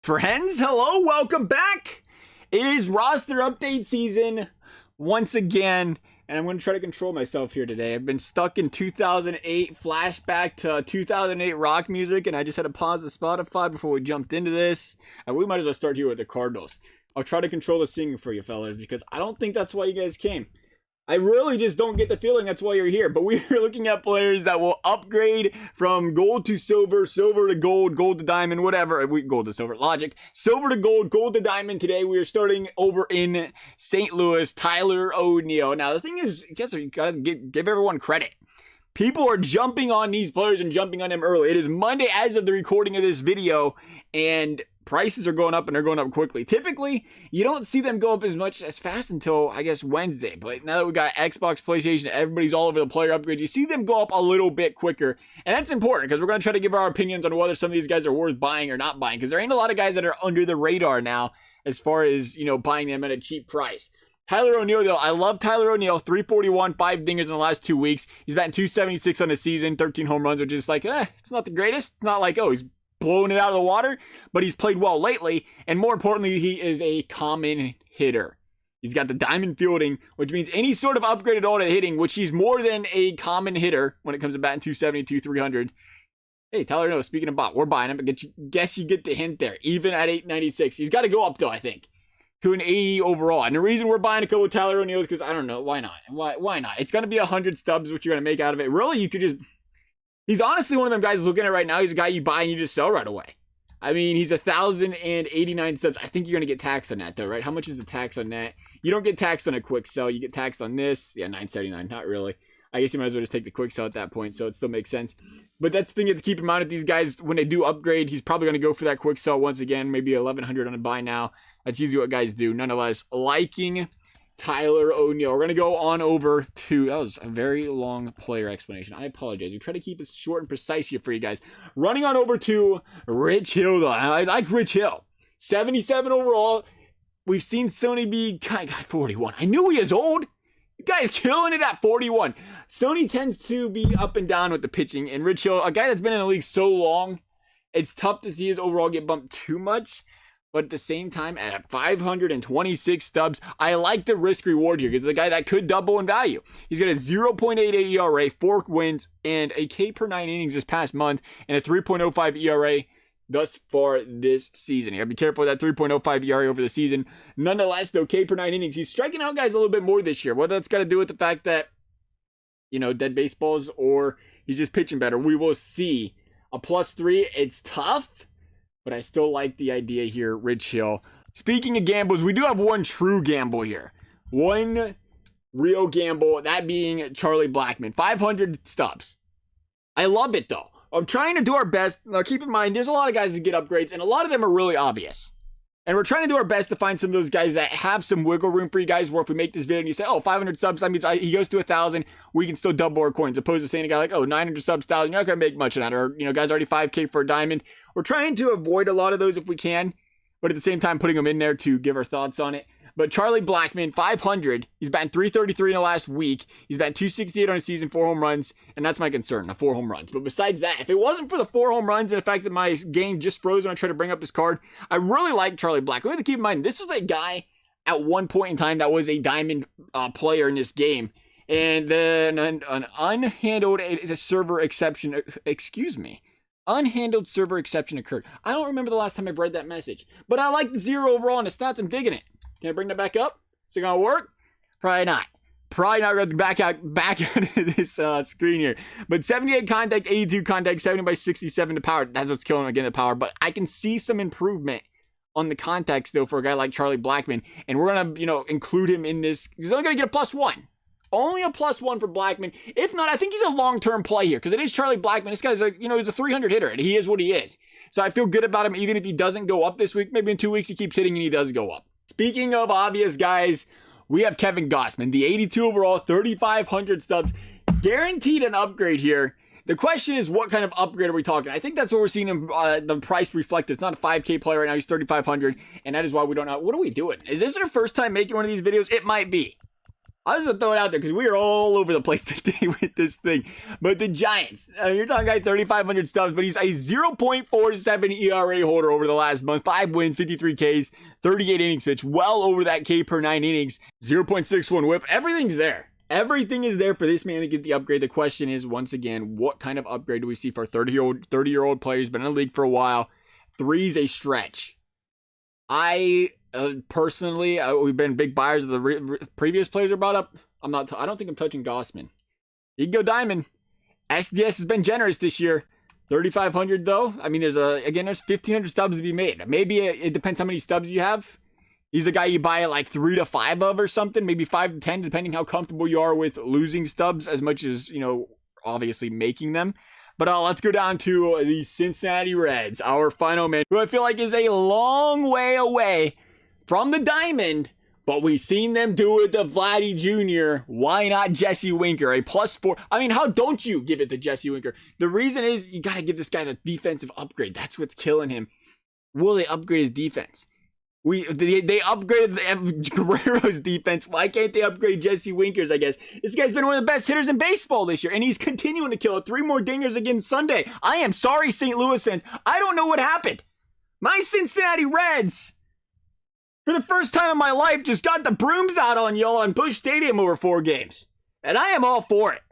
Friends, hello, welcome back. It is roster update season once again, and I'm going to try to control myself here today. I've been stuck in 2008 flashback to 2008 rock music, and I just had to pause the Spotify before we jumped into this. And we might as well start here with the Cardinals. I'll try to control the singing for you fellas, because I don't think that's why you guys came. I really just don't get the feeling that's why you're here. But we are looking at players that will upgrade from gold to silver, silver to gold, gold to diamond, whatever. Gold to silver, logic. Silver to gold, gold to diamond. Today we are starting over in St. Louis, Tyler O'Neill. Now the thing is, I guess you gotta give everyone credit. People are jumping on these players and jumping on them early. It is Monday as of the recording of this video, and prices are going up, and they're going up quickly. Typically, you don't see them go up as fast until, I guess, Wednesday. But now that we got Xbox, PlayStation, everybody's all over the player upgrades, you see them go up a little bit quicker. And that's important, because we're going to try to give our opinions on whether some of these guys are worth buying or not buying. Because there ain't a lot of guys that are under the radar now as far as, buying them at a cheap price. Tyler O'Neill, though, I love Tyler O'Neill. 341, 5 dingers in the last 2 weeks. He's batting 276 on the season, 13 home runs, which is like, it's not the greatest. It's not like, he's blowing it out of the water, but he's played well lately, and more importantly, he is a common hitter. He's got the diamond fielding, which means any sort of upgrade at all to hitting, which he's more than a common hitter when it comes to batting 272, 300. Hey, Tyler O'Neill, speaking of bot, we're buying him, but guess you get the hint there. Even at 896, he's got to go up though, I think, to an 80 overall. And the reason we're buying a couple of Tyler O'Neill is because, I don't know, why not? Why not? It's going to be 100 stubs, what you're going to make out of it. Really, you could just... He's honestly one of them guys looking at right now. He's a guy you buy and you just sell right away. I mean, he's 1,089 stubs. I think you're going to get taxed on that, though, right? How much is the tax on that? You don't get taxed on a quick sell. You get taxed on this. Yeah, 979. Not really. I guess you might as well just take the quick sell at that point, so it still makes sense. But that's the thing you have to keep in mind with these guys. When they do upgrade, he's probably going to go for that quick sell once again. Maybe 1,100 on a buy now. That's usually what guys do. Nonetheless, liking Tyler O'Neill. We're going to go on over to... That was a very long player explanation. I apologize. We try to keep it short and precise here for you guys. Running on over to Rich Hill, though. I like Rich Hill. 77 overall. We've seen Sony be... God, 41. I knew he was old. The guy's killing it at 41. Sony tends to be up and down with the pitching. And Rich Hill, a guy that's been in the league so long, it's tough to see his overall get bumped too much. But at the same time, at 526 stubs, I like the risk reward here because it's a guy that could double in value. He's got a 0.88 ERA, 4 wins, and a K per 9 innings this past month, and a 3.05 ERA thus far this season. You gotta be careful with that 3.05 ERA over the season. Nonetheless, though, K per 9 innings, he's striking out guys a little bit more this year. Whether that's got to do with the fact that, dead baseballs, or he's just pitching better, we will see. A +3, it's tough. But I still like the idea here, Rich Hill. Speaking of gambles, we do have one true gamble here. One real gamble, that being Charlie Blackmon. 500 stubs. I love it, though. I'm trying to do our best. Now, keep in mind, there's a lot of guys that get upgrades, and a lot of them are really obvious. And we're trying to do our best to find some of those guys that have some wiggle room for you guys, where if we make this video and you say, 500 subs, that means he goes to 1,000, we can still double our coins, opposed to saying a guy like, 900 subs, 1,000, you're not going to make much of that, or, guys already 5K for a diamond. We're trying to avoid a lot of those if we can, but at the same time, putting them in there to give our thoughts on it. But Charlie Blackmon, 500, he's batting 333 in the last week, he's batting 268 on a season, 4 home runs, and that's my concern, the 4 home runs. But besides that, if it wasn't for the 4 home runs and the fact that my game just froze when I tried to bring up his card, I really like Charlie Blackmon. We have to keep in mind, this was a guy at one point in time that was a diamond player in this game, and then an unhandled server exception, unhandled server exception occurred. I don't remember the last time I read that message, but I like the 0 overall in the stats. I'm digging it. Can I bring that back up? Is it gonna work? Probably not. Probably not going to back out of this screen here. But 78 contact, 82 contact, 70 by 67 to power. That's what's killing him again, the power. But I can see some improvement on the contact still for a guy like Charlie Blackmon. And we're going to, include him in this. He's only going to get a +1. Only a +1 for Blackmon. If not, I think he's a long-term play here because it is Charlie Blackmon. This guy's he's a 300 hitter, and he is what he is. So I feel good about him, even if he doesn't go up this week. Maybe in 2 weeks he keeps hitting and he does go up. Speaking of obvious guys, we have Kevin Gosman, the 82 overall, 3,500 stubs, guaranteed an upgrade here. The question is, what kind of upgrade are we talking? I think that's what we're seeing in the price reflected. It's not a 5K player right now. He's 3,500, and that is why we don't know. What are we doing? Is this our first time making one of these videos? It might be. I was gonna throw it out there because we are all over the place today with this thing. But the Giants, you're talking guy 3,500 stubs, but he's a 0.47 ERA holder over the last month. 5 wins, 53 Ks, 38 innings pitched, well over that K per 9 innings, 0.61 whip. Everything's there. Everything is there for this man to get the upgrade. The question is, once again, what kind of upgrade do we see for a 30-year-old player who's been in the league for a while? 3's a stretch. I personally, we've been big buyers of the previous players are brought up. I don't think I'm touching Gosman. You can go diamond. SDS has been generous this year. 3,500 though. I mean, there's 1,500 stubs to be made. Maybe it depends how many stubs you have. He's a guy you buy like 3 to 5 of or something, maybe 5 to 10, depending how comfortable you are with losing stubs as much as, obviously making them. But let's go down to the Cincinnati Reds, our final man, who I feel like is a long way away from the diamond, but we've seen them do it to Vladdy Jr. Why not Jesse Winker, a +4? I mean, how don't you give it to Jesse Winker? The reason is you got to give this guy the defensive upgrade. That's what's killing him. Will they upgrade his defense? They upgraded Guerrero's defense. Why can't they upgrade Jesse Winker's, I guess? This guy's been one of the best hitters in baseball this year, and he's continuing to kill it. 3 more dingers again Sunday. I am sorry, St. Louis fans. I don't know what happened. My Cincinnati Reds, for the first time in my life, just got the brooms out on y'all on Busch Stadium over 4 games. And I am all for it.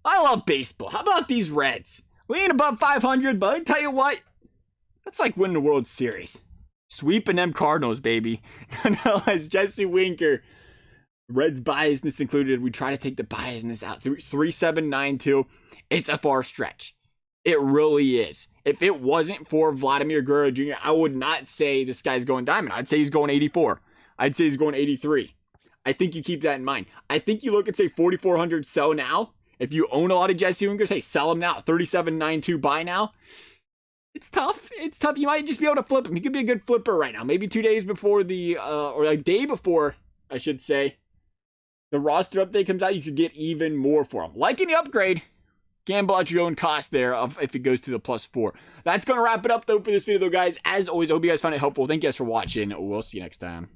I love baseball. How about these Reds? We ain't above 500, but I tell you what, that's like winning the World Series. Sweeping them Cardinals, baby. As Jesse Winker, Reds biasness included. We try to take the biasness out. 3.792. It's a far stretch. It really is. If it wasn't for Vladimir Guerrero Jr., I would not say this guy's going diamond. I'd say he's going 84. I'd say he's going 83. I think you keep that in mind. I think you look at, say, 4,400 sell now. If you own a lot of Jesse Winkers, hey, sell them now. 37.92 buy now. It's tough. It's tough. You might just be able to flip him. He could be a good flipper right now. Maybe 2 days before or a day before, I should say, the roster update comes out, you could get even more for him. Like any upgrade, gamble at your own cost there if it goes to the +4. That's going to wrap it up, though, for this video, though, guys. As always, I hope you guys found it helpful. Thank you guys for watching. We'll see you next time.